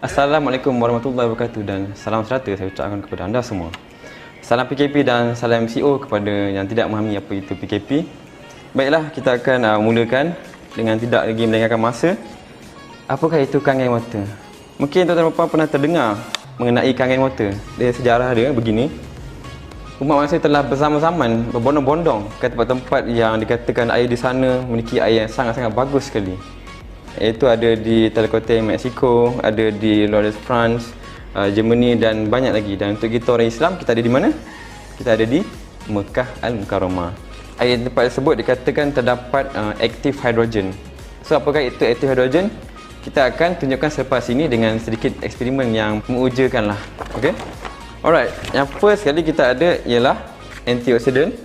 Assalamualaikum warahmatullahi wabarakatuh dan salam sejahtera saya ucapkan kepada anda semua. Salam PKP dan salam MCO kepada yang tidak memahami apa itu PKP. Baiklah, kita akan mulakan dengan tidak lagi melengahkan masa. Apakah itu kangen water? Mungkin tuan-tuan dan puan pernah terdengar mengenai kangen water. Dia sejarah dia begini. Umat manusia telah bersama-sama berbondong-bondong ke tempat-tempat yang dikatakan air di sana memiliki air yang sangat-sangat bagus sekali. Iaitu ada di Tlacote, Mexico, ada di Lourdes, France, Germany dan banyak lagi. Dan untuk kita orang Islam, kita ada di mana? Kita ada di Mekah Al-Mukarramah. Air tempat tersebut dikatakan terdapat active hydrogen. So apakah itu active hydrogen? Kita akan tunjukkan selepas ini dengan sedikit eksperimen yang mengujakan lah. Okay? Alright, yang first sekali kita ada ialah antioxidant.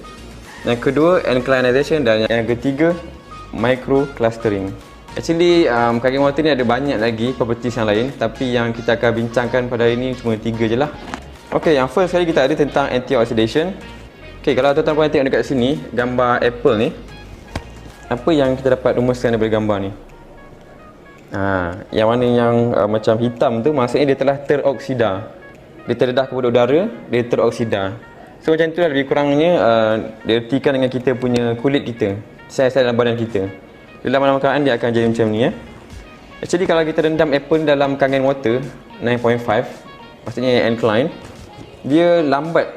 Yang kedua, alkalinization. Dan yang ketiga, microclustering. Actually, kangen water ni ada banyak lagi properties yang lain, tapi yang kita akan bincangkan pada hari ini cuma 3 je lah. Ok, yang first sekali kita ada tentang antioxidation. Ok, kalau tuan-tuan puan tengok dekat sini, gambar apple ni, apa yang kita dapat rumuskan daripada gambar ni? Yang mana yang macam hitam tu, maksudnya dia telah teroksida. Dia terdedah kepada udara, dia teroksida. So macam tu lah lebih kurangnya dia ertikan dengan kita punya kulit kita, sel-sel dalam badan kita. Dalam lama-lama dia akan jadi macam ni ya. Actually kalau kita rendam apple dalam kangen water 9.5, maksudnya alkaline, dia lambat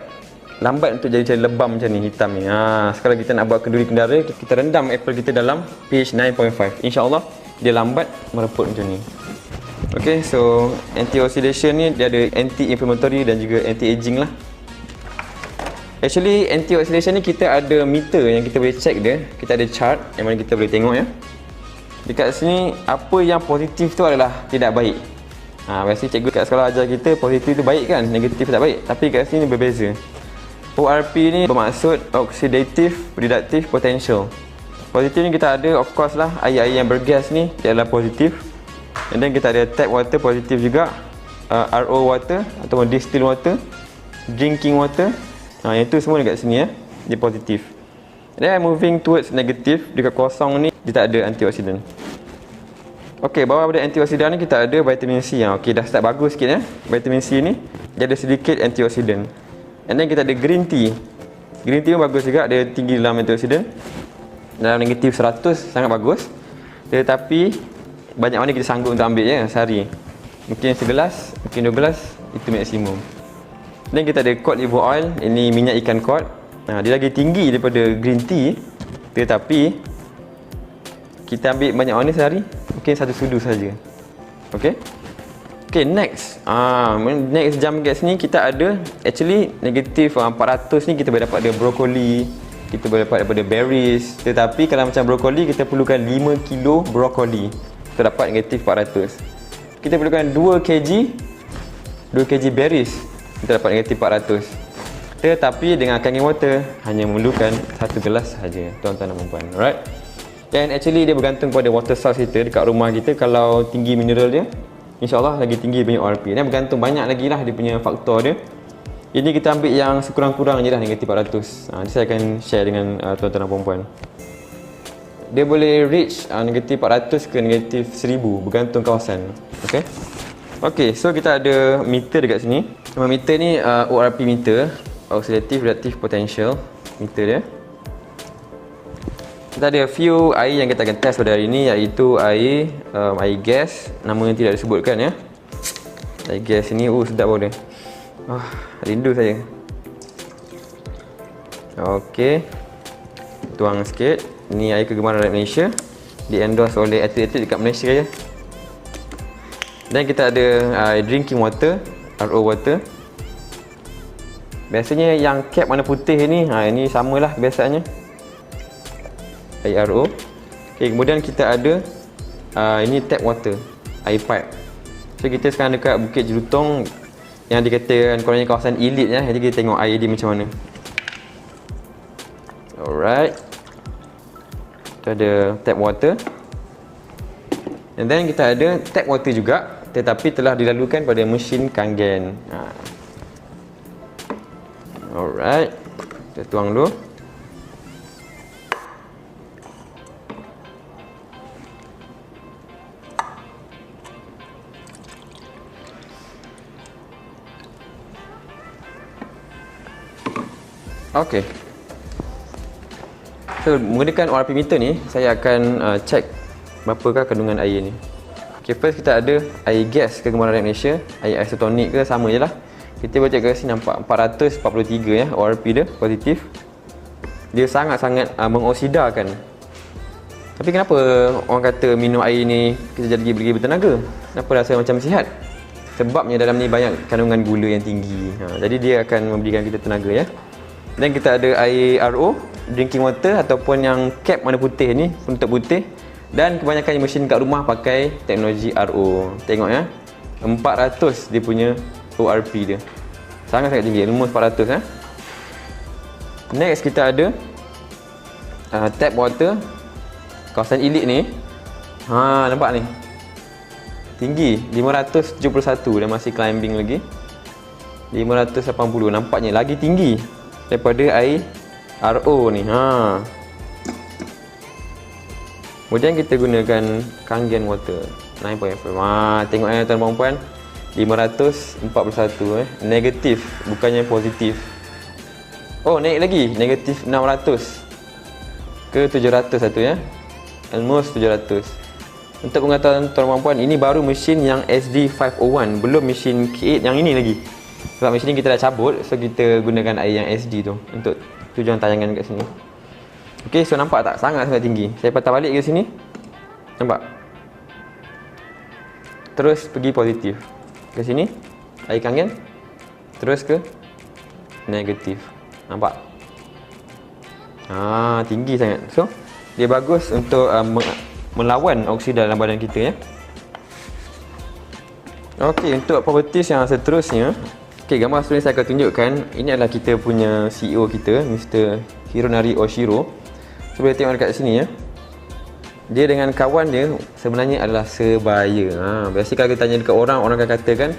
untuk jadi lebam macam ni, hitam ni. Sekarang kita nak buat kenduri kendara, kita rendam apple kita dalam pH 9.5. InsyaAllah dia lambat mereput macam ni. Okay, so antioxidation ni dia ada anti-inflammatory dan juga anti-aging lah. Actually antioxidation ni kita ada meter yang kita boleh check dia. Kita ada chart yang mana kita boleh tengok ya. Dekat sini apa yang positif tu adalah tidak baik. Biasanya cikgu kat sekolah ajar kita positif tu baik kan, negatif tak baik. Tapi kat sini berbeza. ORP ni bermaksud oxidative reductive potential. Positif ni kita ada of course lah, air-air yang bergas ni dia adalah positif. And then kita ada tap water positif juga, RO water ataupun distilled water, drinking water. Yang tu semua dekat sini ya, dia positif. Then moving towards negative, dekat kosong ni dia tak ada antioksidan. Okey, bawah pada antioksidan ni kita ada vitamin C. Okey, dah start bagus sikit ya. Vitamin C ni dia ada sedikit antioksidan. And then kita ada green tea. Green tea pun bagus juga, dia tinggi dalam antioksidan. Dalam negatif 100 sangat bagus. Tetapi banyak mana kita sanggup untuk ambil ya sehari. Mungkin segelas, mungkin 2 gelas, itu maksimum. Dan kita ada cod liver oil, ini minyak ikan cod. Dia lagi tinggi daripada green tea, tetapi kita ambil banyak mana sehari? Mungkin 1 sudu saja. Okey. Okey, next. Next jam kat sini kita ada actually negatif 400 ni kita boleh dapat dari brokoli, kita boleh dapat daripada berries. Tetapi kalau macam brokoli kita perlukan 5 kilo brokoli. Kita dapat negatif 400. Kita perlukan 2 kg berries. Kita dapat negatif 400. Tetapi dengan kangen water hanya memerlukan 1 gelas sahaja, tuan-tuan dan puan-puan. Alright. Dan actually dia bergantung pada water source kita dekat rumah kita. Kalau tinggi mineral dia, insyaAllah lagi tinggi banyak ORP. Dan bergantung banyak lagi lah dia punya faktor dia. Ini kita ambil yang sekurang-kurang je lah negatif 400. Nanti saya akan share dengan tuan-tuan dan puan-puan. Dia boleh reach negatif 400 ke negatif 1000 bergantung kawasan. Okay. Okay, so kita ada meter dekat sini. Nama meter ni ORP meter, oxidative reductive potential meter dia. Kita ada few air yang kita akan test pada hari ini, iaitu air gas, nama yang tidak disebutkan ya. Air gas ni sedap bau dia. Rindu saya. Okey. Tuang sikit. Ni air kegemaran rakyat Malaysia, di endorse oleh atlet-atlet dekat Malaysia ya. Dan kita ada drinking water, RO water. Biasanya yang cap warna putih ni, ini samalah biasanya. Air RO. Okay, kemudian kita ada ini tap water, air pipe. So kita sekarang dekat Bukit Jelutong yang dikatakan kononnya kawasan elit ya. Jadi kita tengok air dia macam mana. Alright. Kita ada tap water. And then kita ada tap water juga, tetapi telah dilalukan pada mesin kangen. Alright. Kita tuang dulu. Okey. So menggunakan ORP meter ni, saya akan cek berapakah kandungan air ni. Okay, first kita ada air gas kegemaran rakyat Malaysia, air isotonik ke sama je lah. Kita baca kat sini nampak 443 ya, ORP dia positif. Dia sangat-sangat mengoksidakan. Tapi kenapa orang kata minum air ni kita jadi bagi bertenaga? Kenapa rasa macam sihat? Sebabnya dalam ni banyak kandungan gula yang tinggi. Jadi dia akan memberikan kita tenaga ya. Dan kita ada air RO, drinking water ataupun yang cap warna putih ni, penutup putih. Dan kebanyakan mesin kat rumah pakai teknologi RO. Tengok ya, 400 dia punya ORP dia. Sangat-sangat tinggi, almost 400 ya. Next kita ada tap water kawasan elite ni. Nampak ni, tinggi 571 dan masih climbing lagi. 580, nampaknya lagi tinggi daripada air RO ni. Kemudian kita gunakan Kangen water 9.5. Tengok tuan-tuan dan puan, 541 negatif, bukannya positif. Oh, naik lagi, negatif 600 ke 700 satu ya. Almost 700. Untuk pengetahuan tuan-tuan dan puan, ini baru mesin yang SD501, belum mesin K8 yang ini lagi. Sebab mesin ni kita dah cabut, so kita gunakan air yang SD tu untuk tujuan tayangan kat sini. Okey, so nampak tak? Sangat-sangat tinggi. Saya patah balik ke sini. Nampak? Terus pergi positif. Ke sini, air Kangen. Terus ke negatif. Nampak? Tinggi sangat. So, dia bagus untuk melawan oksida dalam badan kita ya. Okey, untuk properties yang seterusnya. Okey, gambar seterusnya saya akan tunjukkan. Ini adalah kita punya CEO kita, Mr. Hironari Oshiro. So, boleh tengok dekat sini ya. Dia dengan kawan dia sebenarnya adalah sebaya. Biasa kalau kita tanya dekat orang, orang akan katakan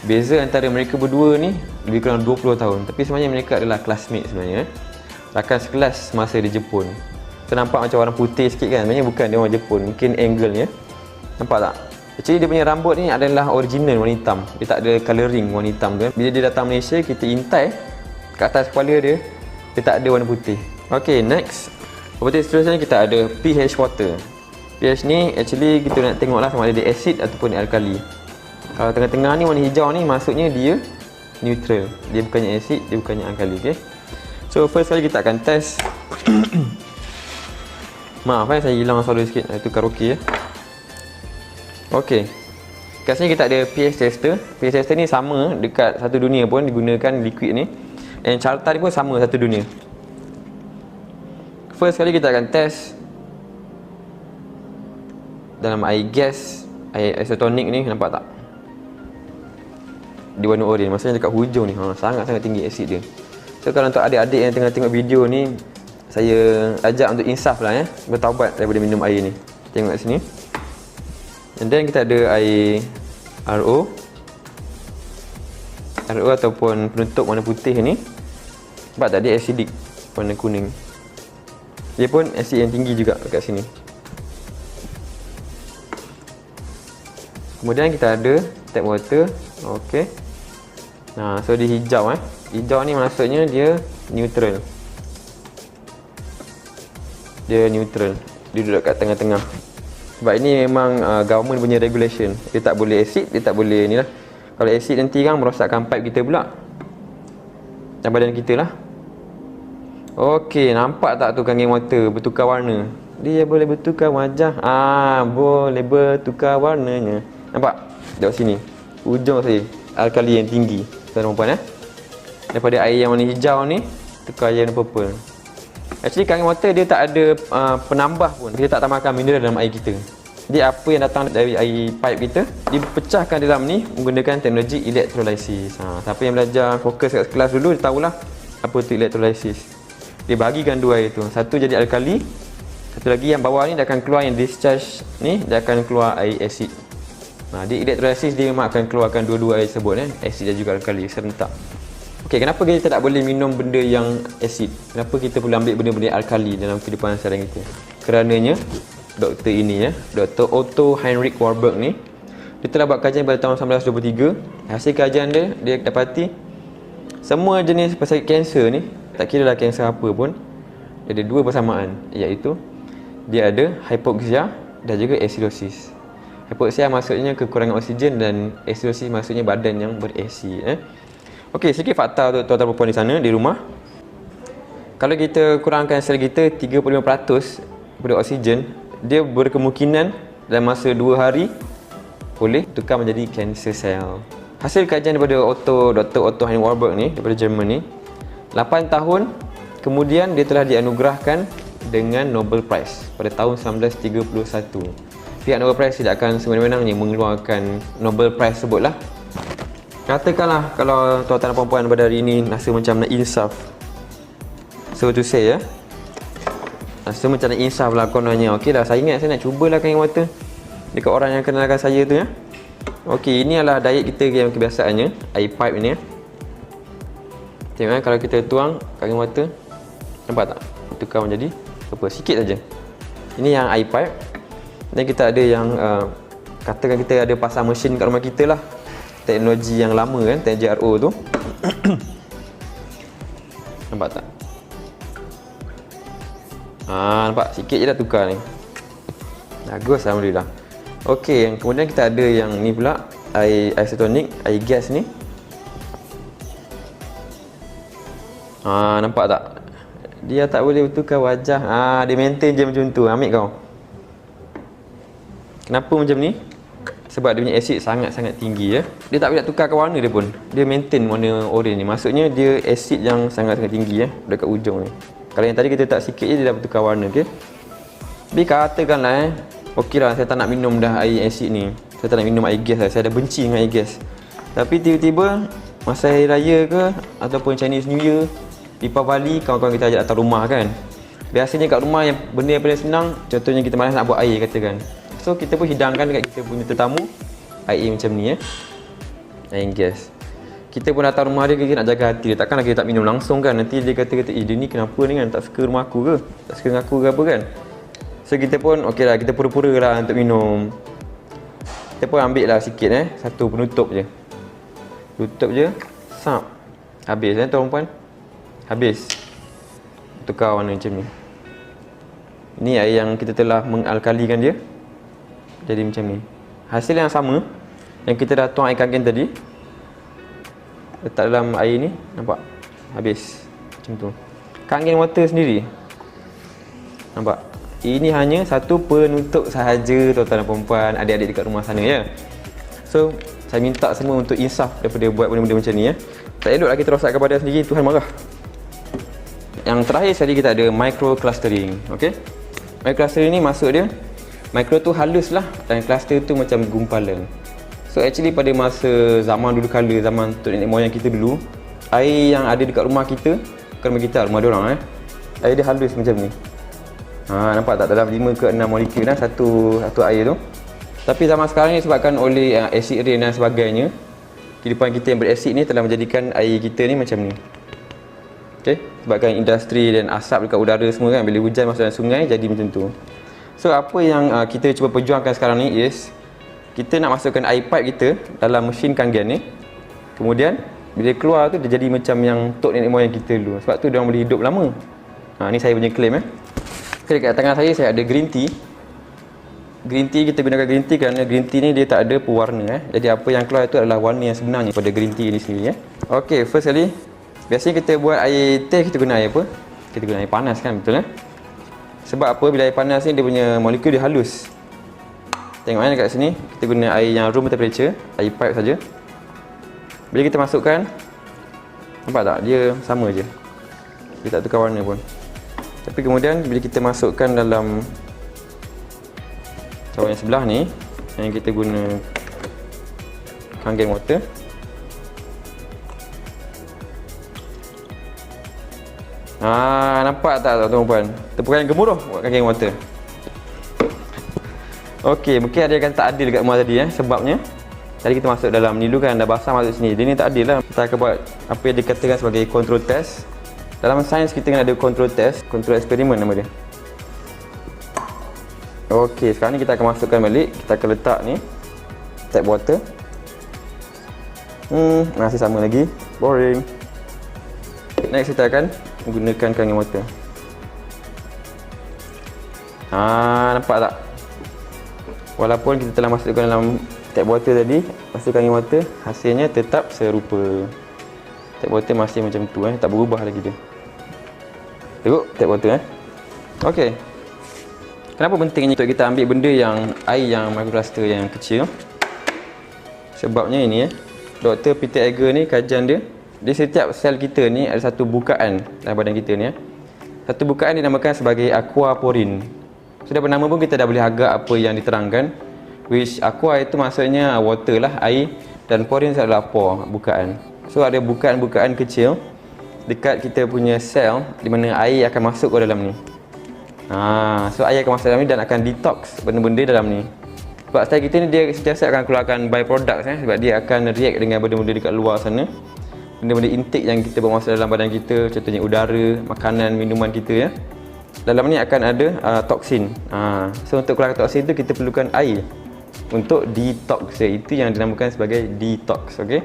beza antara mereka berdua ni lebih kurang 20 tahun. Tapi sebenarnya mereka adalah classmate sebenarnya. Rakan sekelas masa di Jepun. So, nampak macam orang putih sikit kan. Sebenarnya bukan, dia orang Jepun. Mungkin angle nya. Nampak tak? Actually dia punya rambut ni adalah original warna hitam. Dia tak ada colouring warna hitam tu. Bila dia datang Malaysia, kita intai kat atas kepala dia, dia tak ada warna putih. Okay, next. Property seterusnya kita ada pH water. pH ni actually kita nak tengoklah sama ada dia acid ataupun dia alkali. Kalau tengah-tengah ni warna hijau ni maksudnya dia neutral. Dia bukannya acid, dia bukannya alkali. Okay. So first kali kita akan test. Maaf saya hilang suara sikit. Itu karaoke ya. Okey. Kat sini kita ada pH tester. pH tester ni sama dekat satu dunia pun digunakan liquid ni. Dan carta ni pun sama satu dunia. First kali kita akan test dalam air gas, air isotonik ni, nampak tak? Di warna oranye, maksudnya dekat hujung ni. Sangat-sangat tinggi asid dia. So kalau untuk adik-adik yang tengah tengok video ni, saya ajak untuk insaf lah ya, bertaubat daripada minum air ni. Tengok kat sini. And then kita ada air RO ataupun penutup warna putih ni. Nampak tak, dia acidic, warna kuning. Dia pun asid yang tinggi juga kat sini. Kemudian kita ada tap water. Okey. Nah, so dia hijau Hijau ni maksudnya dia neutral. Dia neutral. Dia duduk kat tengah-tengah. Sebab ini memang government punya regulation. Dia tak boleh acid, dia tak boleh ni lah. Kalau acid nanti kan merosakkan pipe kita pula. Dan badan kita lah. Okey, nampak tak tu Kangen water bertukar warna? Dia boleh bertukar wajah. Boleh bertukar warnanya. Nampak? Tengok sini. Ujung saya alkali yang tinggi. Tuan-tuan daripada air yang warna hijau ni tukar yang purple. Actually Kangen water dia tak ada penambah pun. Dia tak tambahkan mineral dalam air kita. Jadi apa yang datang dari air pipe kita dipecahkan dalam ni menggunakan teknologi electrolysis. Siapa yang belajar fokus kat kelas dulu dia tahulah apa tu electrolysis. Dia bagikan dua air tu. Satu jadi alkali, satu lagi yang bawah ni dia akan keluar yang discharge ni, dia akan keluar air acid. Di electrolysis dia memang akan keluarkan dua-dua air tersebut acid dan juga alkali serentak. Okey, kenapa kita tak boleh minum benda yang acid? Kenapa kita perlu ambil benda-benda alkali dalam kehidupan seharian kita? Kerananya doktor ini Dr. Otto Heinrich Warburg ni, dia telah buat kajian pada tahun 1923. Hasil kajian dia dapati semua jenis pesakit kanser ni Tak kira lah kanser apa pun, dia ada dua persamaan, iaitu dia ada hypoxia dan juga acidosis. Hypoxia maksudnya kekurangan oksigen dan acidosis maksudnya badan yang berasid. Okey, sikit fakta untuk tuan-tuan perempuan di sana di rumah. Kalau kita kurangkan sel kita 35% daripada oksigen, dia berkemungkinan dalam masa 2 hari boleh tukar menjadi kanser sel. Hasil kajian daripada Dr. Otto Hein Warburg ni daripada Jerman ni, 8 tahun kemudian dia telah dianugerahkan dengan Nobel Prize pada tahun 1931. Pihak Nobel Prize tidak akan semena-menanya mengeluarkan Nobel Prize sebutlah. Katakanlah kalau tuan-tuan dan puan-puan pada hari ini rasa macam nak insaf. So to say ya. Rasa macam nak insaf lah kononnya. Okey lah, saya ingat saya nak cubalah kain water dekat orang yang kenalkan saya tu ya. Okey, ini adalah diet kita yang kebiasaannya, air pipe ni ya. Tengok kalau kita tuang kain water, nampak tak? Tukar menjadi apa? Sikit saja. Ini yang air pipe. Dan kita ada yang katakan kita ada pasang mesin kat rumah kita lah. Teknologi yang lama kan, TJRO tu. Nampak tak? Nampak? Sikit je dah tukar ni. Bagus, alhamdulillah. Okey, kemudian kita ada yang ni pula, air isotonic, air gas ni. Nampak tak? Dia tak boleh tukar wajah. Dia maintain je macam tu. Ambil kau. Kenapa macam ni? Sebab dia punya asid sangat-sangat tinggi ya. Dia tak boleh nak tukarkan warna dia pun. Dia maintain warna orange ni. Maksudnya dia asid yang sangat-sangat tinggi ya, dekat ujung ni. Kalau yang tadi kita tak sikit je dia dah bertukar warna, okey. Tapi katakanlah okeylah saya tak nak minum dah air asid ni. Saya tak nak minum air gas lah. Saya dah benci dengan air gas. Tapi tiba-tiba masa hari raya ke ataupun Chinese New Year, Deepavali, kawan-kawan kita ajak datang rumah kan. Biasanya kat rumah yang benda yang paling senang, contohnya kita malas nak buat air katakan. So kita pun hidangkan dekat kita punya tetamu air macam ni ya. Air gas. Kita pun datang rumah dia, kita nak jaga hati dia. Takkanlah kita tak minum langsung kan. Nanti dia kata dia ni kenapa ni kan, tak suka rumah aku ke? Tak suka dengan aku ke apa kan? So kita pun okey lah, kita pura-pura lah untuk minum. Kita pun ambil lah sikit satu penutup je. Tutup je, sap. Habis tuan-puan. Habis. Tukar warna macam ni. Ini air yang kita telah mengalkalikan dia. Jadi macam ni. Hasil yang sama yang kita dah tuang air kangen tadi, letak dalam air ni, nampak? Habis. Macam tu. Kangen water sendiri. Nampak? Ini hanya satu penutup sahaja tuan-tuan dan puan-puan, adik-adik dekat rumah sana ya. So, saya minta semua untuk insaf daripada buat benda-benda macam ni ya. Tak eloklah kita rosak kepada sendiri, Tuhan marah. Yang terakhir sekali kita ada micro clustering. Okey. Micro clustering ni maksud dia, micro tu halus lah dan cluster tu macam gumpalan. So actually pada masa zaman dulu kala, zaman tok nenek moyang kita dulu, air yang ada dekat rumah kita, bukan rumah kita, rumah diorang air dia halus macam ni. Nampak tak, dalam 5 ke 6 molekul satu air tu. Tapi zaman sekarang ni sebabkan oleh acid rain dan sebagainya, kehidupan kita yang berasid ni telah menjadikan air kita ni macam ni. Okay? Sebabkan industri dan asap dekat udara semua kan, bila hujan masuk dalam sungai jadi macam tu. So apa yang kita cuba perjuangkan sekarang ni is, kita nak masukkan air pipe kita dalam mesin kangen ni. Kemudian bila keluar tu dia jadi macam yang tok nenek moyang kita dulu. Sebab tu dia orang boleh hidup lama. Ni saya punya claim Okay, dekat tangan saya ada green tea. Green tea, kita gunakan green tea kerana green tea ni dia tak ada pewarna Jadi apa yang keluar itu adalah warna yang sebenarnya pada green tea ni sendiri Okey, first kali biasanya kita buat air teh, kita guna air apa? Kita guna air panas kan, betul Sebab apa? Bila air panas ni dia punya molekul dia halus. Tengok dekat sini, kita guna air yang room temperature, air pipe saja. Bila kita masukkan, nampak tak? Dia sama je. Dia tak tukar warna pun. Tapi kemudian bila kita masukkan dalam cawan yang sebelah ni, yang kita guna kangen water, nampak tak tuan-tuan? Tepukan yang gemuruh buat kangen water. Okey, mungkin ada yang kata tak adil dekat rumah tadi sebabnya tadi kita masuk dalam ni dulu kan, dah basah masuk sini. Dia ni tak adil lah. Kita akan buat apa yang dikatakan sebagai control test. Dalam sains kita kena ada control test, control eksperimen nama dia. Okey, sekarang ni kita akan masukkan balik. Kita akan letak ni tap water. Masih sama lagi. Boring. Next kita akan menggunakan kangen water. Nampak tak? Walaupun kita telah masukkan dalam tap water tadi, masukkan kangen water, hasilnya tetap serupa. Tap water masih macam tu, tak berubah lagi dia. Tengok tap water. Okey. Kenapa pentingnya untuk kita ambil benda yang air yang microcluster yang kecil? Sebabnya ini Dr. Peter Egger ni kajian dia, di setiap sel kita ni ada satu bukaan dalam badan kita ni. Satu bukaan dinamakan sebagai aquaporin. Sudah bernama pun kita dah boleh agak apa yang diterangkan. Which aqua itu maksudnya water lah, air, dan porin adalah pore, bukaan. So ada bukaan-bukaan kecil dekat kita punya sel di mana air akan masuk ke dalam ni. So air akan masuk dalam ni dan akan detox benda-benda dalam ni. Sebab sel kita ni dia sentiasa akan keluarkan byproducts sebab dia akan react dengan benda-benda dekat luar sana. Benda-benda intake yang kita bawa masuk dalam badan kita, contohnya udara, makanan, minuman kita dalam ni akan ada toksin. So untuk keluarkan toksin tu kita perlukan air untuk detox dia. Itu yang dinamakan sebagai detox, okey.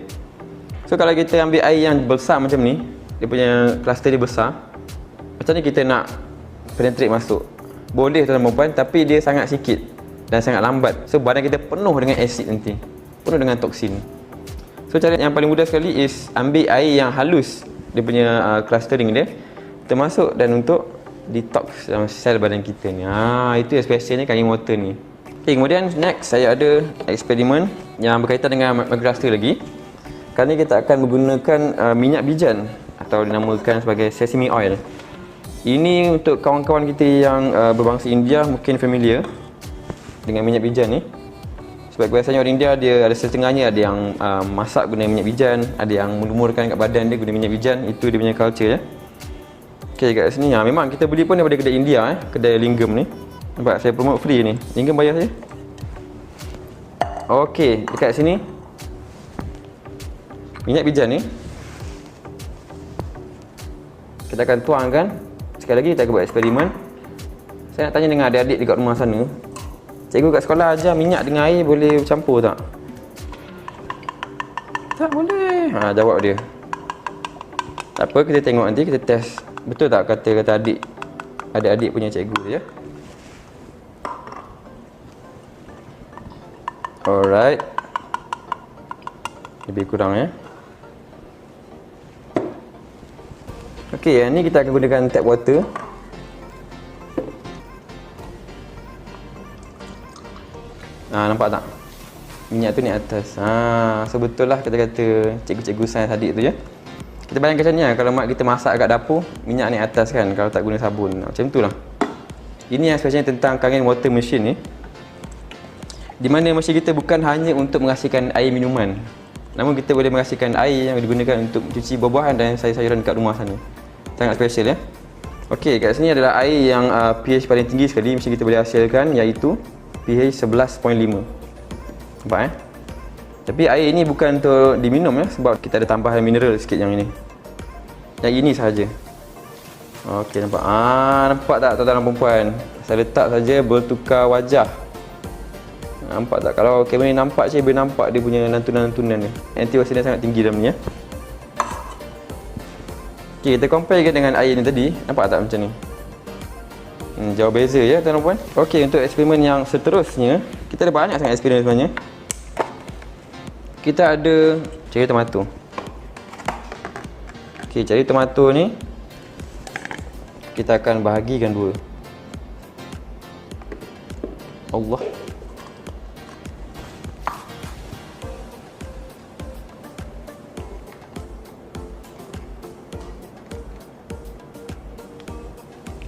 So kalau kita ambil air yang besar macam ni, dia punya cluster dia besar, macam ni kita nak penetrate masuk? Boleh tuan-tuan dan puan, tapi dia sangat sikit dan sangat lambat. So badan kita penuh dengan asid nanti, penuh dengan toksin. So cara yang paling mudah sekali is ambil air yang halus, dia punya clustering dia, kita masuk dan untuk detox dalam sel badan kita ni. Itu yang specialnya kangen water ni. Okay, kemudian next saya ada eksperimen yang berkaitan dengan microcluster lagi. Kali ni kita akan menggunakan minyak bijan atau dinamakan sebagai sesame oil. Ini untuk kawan-kawan kita yang berbangsa India mungkin familiar dengan minyak bijan ni. Sebab biasanya orang India dia ada setengahnya ada yang masak guna minyak bijan, ada yang melumurkan kat badan dia guna minyak bijan. Itu dia punya culture ya. Okey, kat sini memang kita beli pun daripada kedai India kedai Lingam ni. Nampak saya promote free ni. Lingam bayar saya. Okey, dekat sini minyak bijan ni kita akan tuangkan. Sekali lagi kita akan buat eksperimen. Saya nak tanya dengan adik-adik dekat rumah sana, cikgu kat sekolah ajar minyak dengan air boleh campur tak? Tak boleh. Jawab dia. Tak apa, kita tengok nanti, kita test. Betul tak kata adik-adik punya cikgu ya? Alright. Lebih kurang ya. Okey, yang ni kita akan gunakan tap water. Nampak tak? Minyak tu ni atas. So betul lah kata-kata cikgu-cikgu sains tadi tu ya. Kita bayangkan macam ni kalau mak kita masak kat dapur, minyak ni atas kan kalau tak guna sabun. Macam tu lah. Ini yang spesialnya tentang kangen water machine ni. Di mana mesin kita bukan hanya untuk menghasilkan air minuman, namun kita boleh menghasilkan air yang digunakan untuk cuci buah-buahan dan sayur-sayuran kat rumah sana. Sangat special ya. Okey, kat sini adalah air yang pH paling tinggi sekali mesin kita boleh hasilkan, iaitu pH 11.5. Nampak Tapi air ini bukan untuk diminum ya, sebab kita ada tambahan mineral sikit yang ini. Yang ini sahaja. Okey, nampak. Nampak tak tuan-tuan dan puan? Saya letak saja bertukar wajah. Nampak tak? Kalau kamera ni nampak je, boleh nampak dia punya lantunan-lantunan ni. Antioksidan sangat tinggi dalam ni ya. Okey, kita compare dengan air ni tadi. Nampak tak macam ni? Jauh beza ya tuan-tuan dan puan. Okey, untuk eksperimen yang seterusnya, kita ada banyak sangat eksperimen sebenarnya. Kita ada ceri tomato. Okey, ceri tomato ni kita akan bahagikan dua. Allah.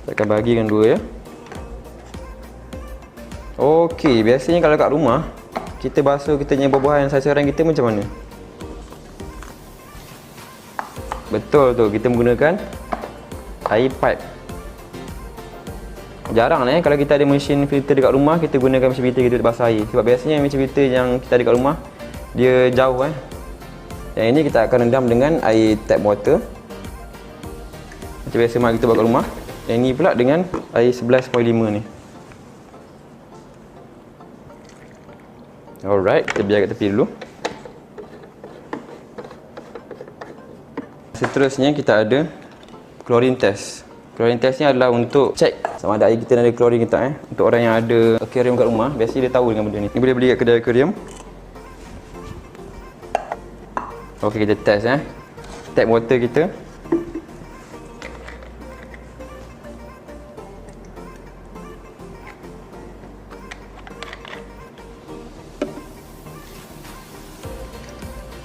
Kita akan bahagikan dua ya. Okey, biasanya kalau kat rumah kita basuh kita punya buah-buahan sayur-sayuran kita macam mana? Betul tu, kita menggunakan air pipe. Jarang lah kalau kita ada mesin filter dekat rumah, kita gunakan mesin filter kita untuk basuh air. Sebab biasanya mesin filter yang kita ada dekat rumah dia jauh Yang ini kita akan rendam dengan air tap water. Macam biasa mak kita buat kat rumah. Yang ini pula dengan air 11.5 ni. Alright, kita biar kat tepi dulu. Seterusnya kita ada Chlorine test. Chlorine test ni adalah untuk check sama ada air kita ada chlorine ke tak. Untuk orang yang ada aquarium kat rumah, biasanya dia tahu dengan benda ni. Ni boleh beli kat kedai aquarium. Okey, kita test tap water kita.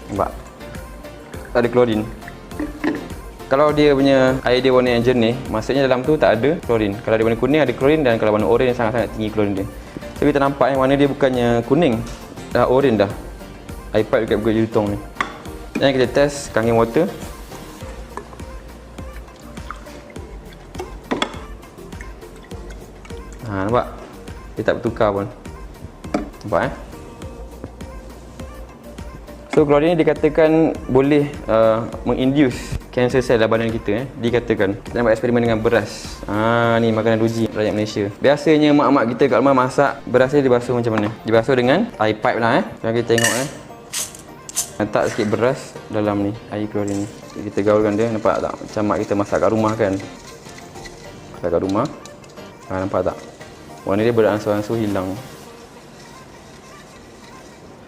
Nampak? Tak ada klorin. Kalau dia punya air dia warna yang jernih, maksudnya dalam tu tak ada klorin. Kalau dia warna kuning ada klorin, dan kalau warna oren sangat-sangat tinggi klorin dia. Tapi kita nampak warna dia bukannya kuning, dah oren dah. Air pipe dekat Bukit Jelutong ni. Dan kita test Kangen water. Nampak? Dia tak bertukar pun. Nampak So klorin ni dikatakan boleh menginduce cancer cell dalam badan kita dikatakan. Kita nak buat eksperimen dengan beras. Ni makanan ruji rakyat Malaysia. Biasanya mak-mak kita kat rumah masak, beras dia dibasuh macam mana? Dibasuh dengan air pipe lah Kalau kita tengok letak sikit beras dalam ni, air klorin ni. Kita gaulkan dia, nampak tak? Macam mak kita masak kat rumah kan. Masak kat rumah. Nampak tak? Warna dia beransur-ansur hilang.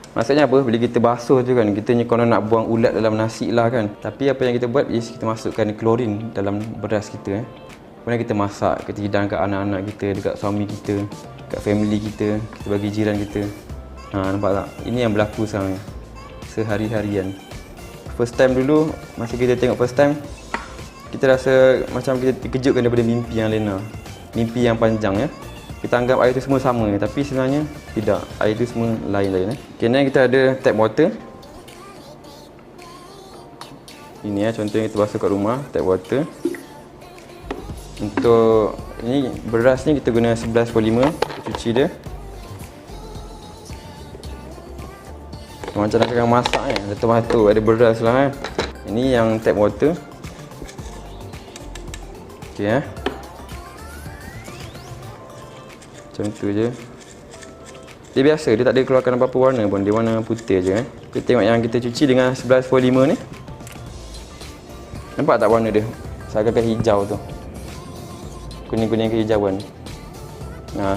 Maksudnya apa? Bila kita basuh tu kan, kita konon nak buang ulat dalam nasi lah kan. Tapi apa yang kita buat is kita masukkan klorin dalam beras kita Kemudian kita masak, kita hidang kat anak-anak kita, dekat suami kita, kat family kita, kita bagi jiran kita. Nampak tak? Ini yang berlaku sekarang sehari-harian. First time dulu, masa kita tengok first time, kita rasa macam kita dikejutkan daripada mimpi yang lena. Mimpi yang panjang Kita anggap air tu semua sama, tapi sebenarnya tidak. Air tu semua lain-lain Kemudian kita ada tap water. Ini contohnya kita basuh kat rumah, tap water. Untuk ini beras ni kita guna 11.5 cuci dia. Macam nak kena masak ada tomato, ada beras lah Ini yang tap water. Okey Contoh je. Dia biasa, dia tak ada keluarkan apa-apa warna pun, dia warna putih je Kita tengok yang kita cuci dengan 11.5 ni. Nampak tak warna dia? Seakan-akan hijau tu, kuning-kuning kehijauan.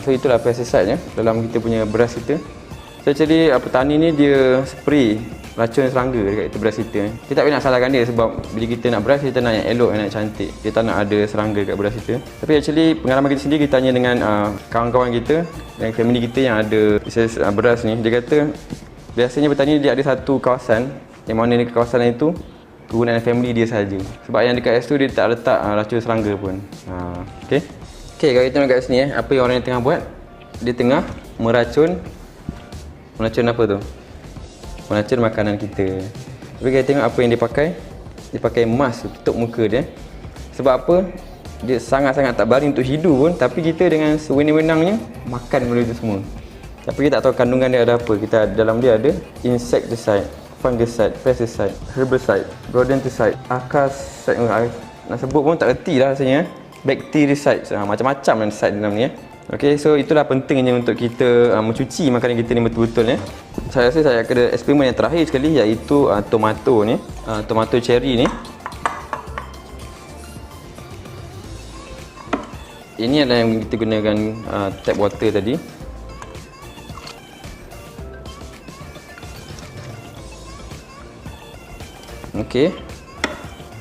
So itulah pesticide dalam kita punya beras kita. So actually petani ni dia spray racun serangga dekat beras kita. Kita tak boleh nak salahkan dia, sebab bila kita nak beras, kita nak yang elok, yang nak cantik. Kita tak nak ada serangga dekat beras kita. Tapi actually pengalaman kita sendiri, kita tanya dengan kawan-kawan kita dan family kita yang ada bisnes beras ni. Dia kata biasanya petani dia ada satu kawasan yang mana di kawasan itu kegunaan family dia saja. Sebab yang dekat situ dia tak letak racun serangga pun. Okey, kalau kita tengok kat sini apa yang orang yang tengah buat, dia tengah meracun apa tu? Meracun makanan kita. Tapi kita tengok apa yang dia pakai. Dia pakai mask tutup muka dia. Sebab apa? Dia sangat-sangat tak berani untuk hidu pun, tapi kita dengan sewenang-wenangnya makan benda itu semua. Tapi kita tak tahu kandungan dia ada apa. Kita dalam dia ada insecticide, fungicide, pesticide, herbicide, rodenticide, acaricide. Nak sebut pun tak reti lah rasanya. Bactericide, macam-macam lah side dalam ni Okey, so itulah pentingnya untuk kita mencuci makanan kita ni betul-betul Saya rasa saya akan ada eksperimen yang terakhir sekali, iaitu tomato ni, tomato cherry ni. Ini adalah yang kita gunakan tap water tadi. Okey,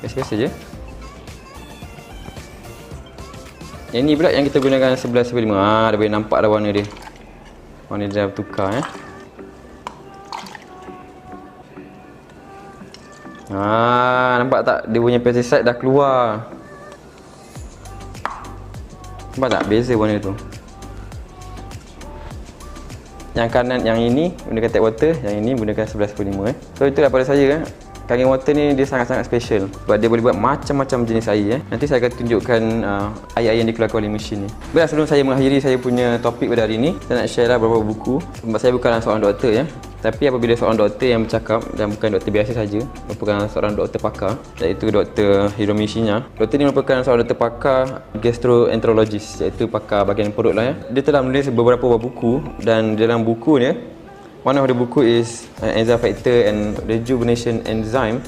biasa-biasa je. Yang ni pula yang kita gunakan 11.5. Dah boleh nampak dah warna dia. Warna dia dah bertukar nampak tak? Dia punya pesticide dah keluar. Nampak tak? Beza warna tu. Yang kanan, yang ini gunakan tap water, yang ini gunakan 11.5 So itulah pada saya Kangen water ni dia sangat-sangat special sebab dia boleh buat macam-macam jenis air Nanti saya akan tunjukkan air-air yang dikeluarkan oleh mesin ni. Baiklah, sebelum saya mengakhiri saya punya topik pada hari ni, saya nak share lah beberapa buku. Sebab saya bukanlah seorang doktor tapi apabila seorang doktor yang bercakap, dan bukan doktor biasa saja, merupakan seorang doktor pakar, iaitu Dr. Hiromi Shinya. Doktor ni merupakan seorang doktor pakar gastroenterologist, iaitu pakar bahagian perut lah Dia telah menulis beberapa buah buku, dan dalam buku ni one of the buku is Enzyme Factor and Rejuvenation Enzyme.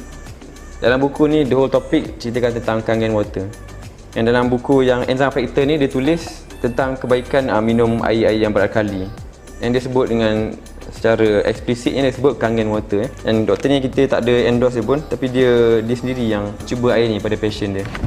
Dalam buku ni, the whole topic ceritakan tentang Kangen water. Yang dalam buku yang Enzyme Factor ni, dia tulis tentang kebaikan minum air-air yang beralkali. Yang dia sebut dengan secara eksplisitnya, dia sebut Kangen water. Dan doktor ni kita tak ada endorse dia pun, tapi dia sendiri yang cuba air ni pada pasien dia.